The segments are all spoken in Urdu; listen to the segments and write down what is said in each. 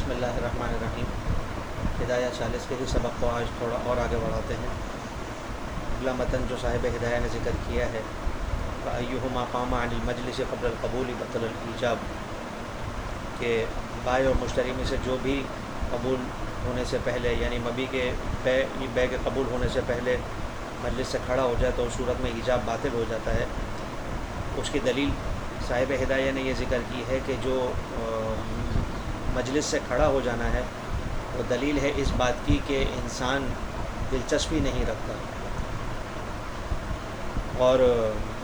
بسم اللہ الرحمن الرحیم۔ ہدایہ 40 کے ہی سبق کو آج تھوڑا اور آگے بڑھاتے ہیں۔ اگلا متن جو صاحب ہدایہ نے ذکر کیا ہے، فَأَيُّهُمَا قَامَ عَنِ الْمَجْلِسِ قَبْلَ الْقَبُولِ بَطَلَ الْإِيجَابُ، کہ بائع اور مشتری میں سے جو بھی قبول ہونے سے پہلے، یعنی مبی کے بے کے قبول ہونے سے پہلے مجلس سے کھڑا ہو جائے تو اس صورت میں ایجاب باطل ہو جاتا ہے۔ اس کی دلیل صاحب ہدایہ نے یہ ذکر کی ہے کہ جو مجلس سے کھڑا ہو جانا ہے وہ دلیل ہے اس بات کی کہ انسان دلچسپی نہیں رکھتا اور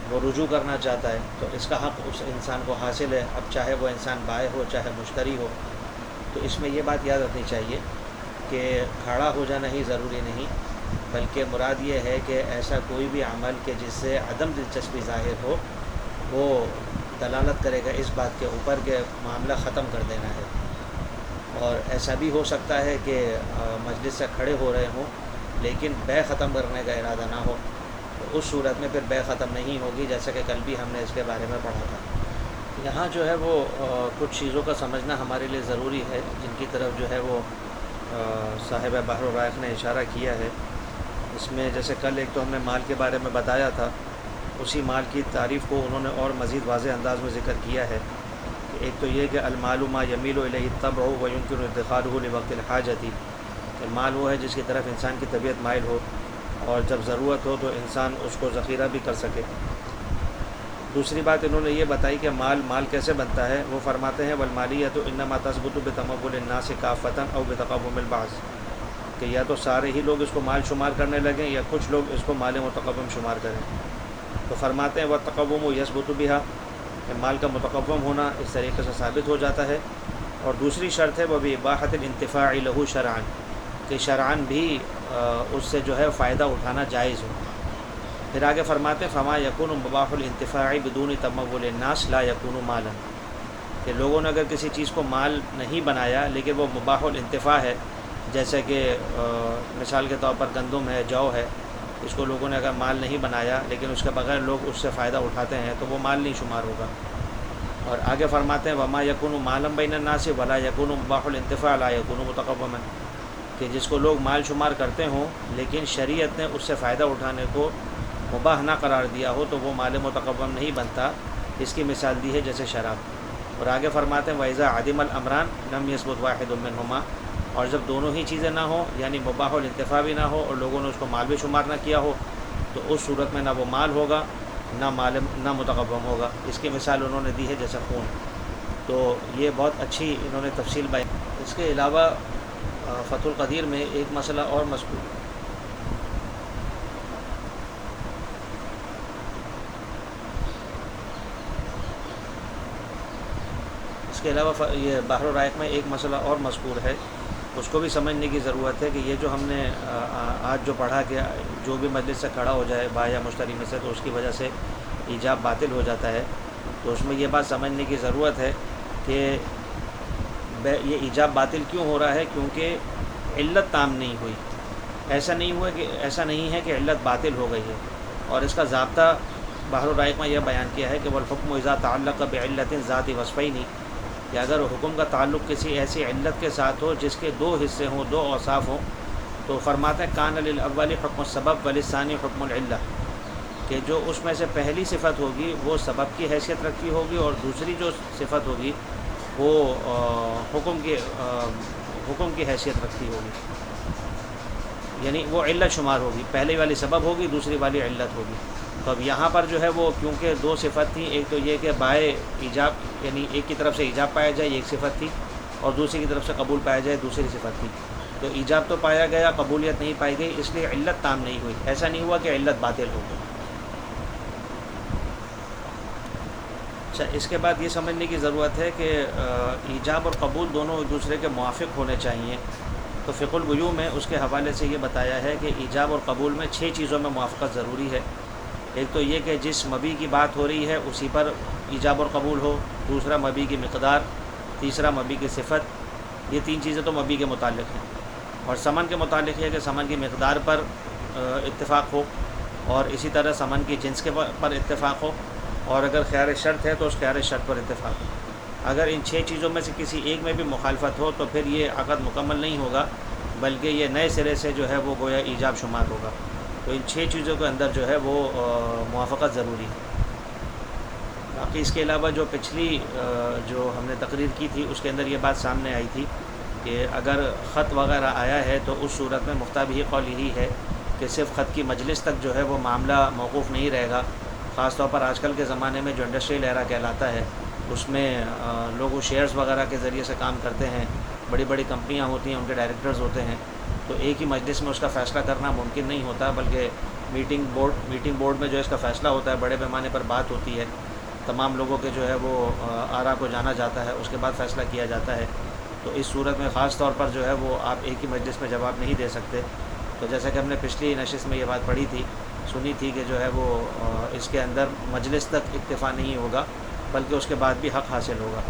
وہ رجوع کرنا چاہتا ہے، تو اس کا حق اس انسان کو حاصل ہے، اب چاہے وہ انسان بائع ہو چاہے مشتری ہو۔ تو اس میں یہ بات یاد رکھنی چاہیے کہ کھڑا ہو جانا ہی ضروری نہیں، بلکہ مراد یہ ہے کہ ایسا کوئی بھی عمل کہ جس سے عدم دلچسپی ظاہر ہو وہ دلالت کرے گا اس بات کے اوپر کہ معاملہ ختم کر دینا ہے۔ اور ایسا بھی ہو سکتا ہے کہ مجلس سے کھڑے ہو رہے ہوں لیکن بے ختم کرنے کا ارادہ نہ ہو، تو اس صورت میں پھر بے ختم نہیں ہوگی، جیسا کہ کل بھی ہم نے اس کے بارے میں پڑھا تھا۔ یہاں جو ہے وہ کچھ چیزوں کا سمجھنا ہمارے لیے ضروری ہے، جن کی طرف جو ہے وہ صاحب بحر الرائق نے اشارہ کیا ہے۔ اس میں جیسے کل ایک تو ہم نے مال کے بارے میں بتایا تھا، اسی مال کی تعریف کو انہوں نے اور مزید واضح انداز میں ذکر کیا ہے کہ ایک تو یہ کہ المال ما یمیل الیہ الطبع ویمکن ادخارہ لوقت الحاجۃ، کہ مال وہ ہے جس کی طرف انسان کی طبیعت مائل ہو اور جب ضرورت ہو تو انسان اس کو ذخیرہ بھی کر سکے۔ دوسری بات انہوں نے یہ بتائی کہ مال کیسے بنتا ہے، وہ فرماتے ہیں والمالیۃ انما تثبت بتمول الناس کافۃ او بتقوم البعض، کہ یا تو سارے ہی لوگ اس کو مال شمار کرنے لگیں یا کچھ لوگ اس کو مال متقوم شمار کریں۔ تو فرماتے ہیں والتقوم یثبت بها، کہ مال کا متقوم ہونا اس طریقے سے ثابت ہو جاتا ہے۔ اور دوسری شرط ہے وہ بھی اباحۃ الانتفاع له شرعا، کہ شرعاً بھی اس سے جو ہے فائدہ اٹھانا جائز ہو۔ پھر آگے فرماتے ہیں فما یکون مباح الانتفاع بدون تمول الناس لا یکون مالا، کہ لوگوں نے اگر کسی چیز کو مال نہیں بنایا لیکن وہ مباح الانتفاع ہے، جیسے کہ مثال کے طور پر گندم ہے، جو ہے، اس کو لوگوں نے اگر مال نہیں بنایا لیکن اس کے بغیر لوگ اس سے فائدہ اٹھاتے ہیں تو وہ مال نہیں شمار ہوگا۔ اور آگے فرماتے ہیں وما یکون مالا بین الناس ولا یکون مباح الانتفاع لا یکون متقوما، کہ جس کو لوگ مال شمار کرتے ہوں لیکن شریعت نے اس سے فائدہ اٹھانے کو مباح نہ قرار دیا ہو تو وہ مال متقوم نہیں بنتا۔ اس کی مثال دی ہے جیسے شراب۔ اور آگے فرماتے ہیں وَإِذَا عَدِمَ الْأَمْرَانِ لَمْ يَثْبُتْ وَاحِدٌ مِّنْهُمَا، اور جب دونوں ہی چیزیں نہ ہوں یعنی مباح الانتفاع بھی نہ ہو اور لوگوں نے اس کو مال بھی شمار نہ کیا ہو، تو اس صورت میں نہ وہ مال ہوگا نہ متقوم ہوگا۔ اس کی مثال انہوں نے دی ہے جیسے خون۔ تو یہ بہت اچھی انہوں نے تفصیل بیان۔ اس کے علاوہ فتح القدیر میں ایک مسئلہ اور مذکور، اس کے علاوہ یہ بحر الرائق میں ایک مسئلہ اور مذکور ہے، اس کو بھی سمجھنے کی ضرورت ہے کہ یہ جو ہم نے آج جو پڑھا کہ جو بھی مجلس سے کھڑا ہو جائے بائع یا مشتری میں سے تو اس کی وجہ سے ایجاب باطل ہو جاتا ہے، تو اس میں یہ بات سمجھنے کی ضرورت ہے کہ یہ ایجاب باطل کیوں ہو رہا ہے، کیونکہ علت تام نہیں ہوئی۔ ایسا نہیں ہے کہ علت باطل ہو گئی ہے، اور اس کا ضابطہ بحر الرائق میں یہ بیان کیا ہے کہ والحکم اذا تعلق بعلت ذات وصفین، کہ اگر حکم کا تعلق کسی ایسی علت کے ساتھ ہو جس کے دو حصے ہوں، دو اوصاف ہوں، تو فرماتے ہیں کان للاول حکم السبب وللثانی حکم العلہ، کہ جو اس میں سے پہلی صفت ہوگی وہ سبب کی حیثیت رکھتی ہوگی اور دوسری جو صفت ہوگی وہ حکم کی حیثیت رکھتی ہوگی، یعنی وہ علت شمار ہوگی، پہلی والی سبب ہوگی دوسری والی علت ہوگی۔ تو اب یہاں پر جو ہے وہ کیونکہ دو صفت تھیں، ایک تو یہ کہ بائع ایجاب یعنی ایک کی طرف سے ایجاب پایا جائے یہ ایک صفت تھی، اور دوسری کی طرف سے قبول پایا جائے دوسری صفت تھی، تو ایجاب تو پایا گیا قبولیت نہیں پائی گئی، اس لیے علت تام نہیں ہوئی۔ ایسا نہیں ہوا کہ علت باطل ہو گئی۔ اچھا، اس کے بعد یہ سمجھنے کی ضرورت ہے کہ ایجاب اور قبول دونوں ایک دوسرے کے موافق ہونے چاہیے۔ تو فقہ البیوع میں اس کے حوالے سے یہ بتایا ہے کہ ایجاب اور قبول میں 6 چیزوں میں موافقت ضروری ہے۔ ایک تو یہ کہ جس مبی کی بات ہو رہی ہے اسی پر ایجاب اور قبول ہو، دوسرا مبی کی مقدار، تیسرا مبی کی صفت، یہ 3 چیزیں تو مبی کے متعلق ہیں۔ اور ثمن کے متعلق یہ ہے کہ ثمن کی مقدار پر اتفاق ہو، اور اسی طرح ثمن کی جنس کے پر اتفاق ہو، اور اگر خیار شرط ہے تو اس خیار شرط پر اتفاق ہو۔ اگر ان 6 چیزوں میں سے کسی ایک میں بھی مخالفت ہو تو پھر یہ عقد مکمل نہیں ہوگا، بلکہ یہ نئے سرے سے جو ہے وہ گویا ایجاب شمار ہوگا۔ تو ان 6 چیزوں کے اندر جو ہے وہ موافقت ضروری ہے۔ باقی اس کے علاوہ جو پچھلی جو ہم نے تقریر کی تھی اس کے اندر یہ بات سامنے آئی تھی کہ اگر خط وغیرہ آیا ہے تو اس صورت میں مفتیٰ بہ قول یہی ہے کہ صرف خط کی مجلس تک جو ہے وہ معاملہ موقوف نہیں رہے گا۔ خاص طور پر آج کل کے زمانے میں جو انڈسٹریل ایرا کہلاتا ہے اس میں لوگ شیئرز وغیرہ کے ذریعے سے کام کرتے ہیں، بڑی بڑی کمپنیاں ہوتی ہیں، ان کے ڈائریکٹرز ہوتے ہیں، تو ایک ہی مجلس میں اس کا فیصلہ کرنا ممکن نہیں ہوتا، بلکہ میٹنگ بورڈ میں جو اس کا فیصلہ ہوتا ہے، بڑے پیمانے پر بات ہوتی ہے، تمام لوگوں کے جو ہے وہ آراء کو جانا جاتا ہے، اس کے بعد فیصلہ کیا جاتا ہے۔ تو اس صورت میں خاص طور پر جو ہے وہ آپ ایک ہی مجلس میں جواب نہیں دے سکتے۔ تو جیسا کہ ہم نے پچھلی نشست میں یہ بات پڑھی تھی، سنی تھی کہ جو ہے وہ اس کے اندر مجلس تک اکتفا نہیں ہوگا، بلکہ اس کے بعد بھی حق حاصل ہوگا۔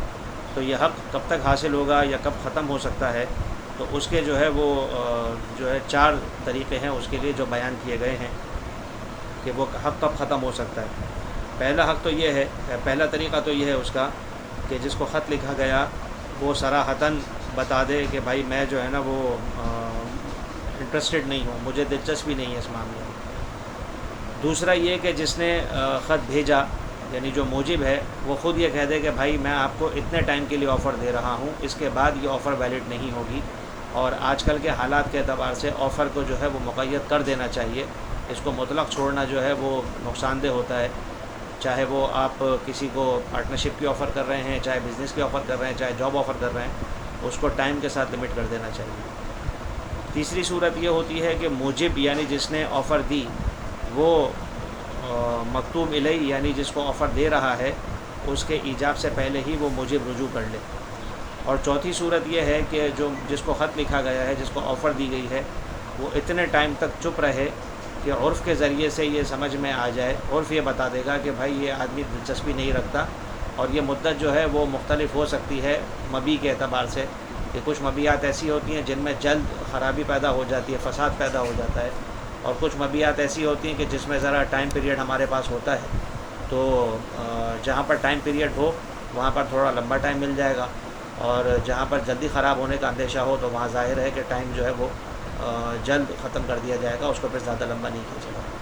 تو یہ حق کب تک حاصل ہوگا یا کب ختم ہو سکتا ہے، تو اس کے جو ہے وہ جو ہے 4 طریقے ہیں اس کے لیے جو بیان کیے گئے ہیں کہ وہ حق کب ختم ہو سکتا ہے۔ پہلا طریقہ تو یہ ہے اس کا کہ جس کو خط لکھا گیا وہ صراحتاً بتا دے کہ بھائی میں جو ہے نا وہ انٹرسٹڈ نہیں ہوں، مجھے دلچسپی نہیں ہے اس معاملے میں۔ دوسرا یہ کہ جس نے خط بھیجا یعنی جو موجب ہے وہ خود یہ کہہ دے کہ بھائی میں آپ کو اتنے ٹائم کے لیے آفر دے رہا ہوں، اس کے بعد یہ آفر ویلڈ نہیں ہوگی، اور آج کل کے حالات کے اعتبار سے آفر کو جو ہے وہ مقید کر دینا چاہیے۔ اس کو مطلق چھوڑنا جو ہے وہ نقصان دہ ہوتا ہے، چاہے وہ آپ کسی کو پارٹنرشپ کی آفر کر رہے ہیں، چاہے بزنس کی آفر کر رہے ہیں، چاہے جاب آفر کر رہے ہیں، اس کو ٹائم کے ساتھ لمٹ کر دینا چاہیے۔ تیسری صورت یہ ہوتی ہے کہ موجب یعنی جس نے آفر دی وہ مکتوب الیہ یعنی جس کو آفر دے رہا ہے اس کے ایجاب سے پہلے ہی وہ موجب رجوع کر لے۔ اور چوتھی صورت یہ ہے کہ جس کو خط لکھا گیا ہے، جس کو آفر دی گئی ہے، وہ اتنے ٹائم تک چپ رہے کہ عرف کے ذریعے سے یہ سمجھ میں آ جائے، عرف یہ بتا دے گا کہ بھائی یہ آدمی دلچسپی نہیں رکھتا، اور یہ مدت جو ہے وہ مختلف ہو سکتی ہے مبی کے اعتبار سے، کہ کچھ مبیعات ایسی ہوتی ہیں جن میں جلد خرابی پیدا ہو جاتی ہے، فساد پیدا ہو جاتا ہے، اور کچھ مبیعات ایسی ہوتی ہیں کہ جس میں ذرا ٹائم پیریڈ ہمارے پاس ہوتا ہے، تو جہاں پر ٹائم پیریڈ ہو وہاں پر تھوڑا لمبا ٹائم مل جائے گا، اور جہاں پر جلدی خراب ہونے کا اندیشہ ہو تو وہاں ظاہر ہے کہ ٹائم جو ہے وہ جلد ختم کر دیا جائے گا، اس کو پھر زیادہ لمبا نہیں کیا جائے گا۔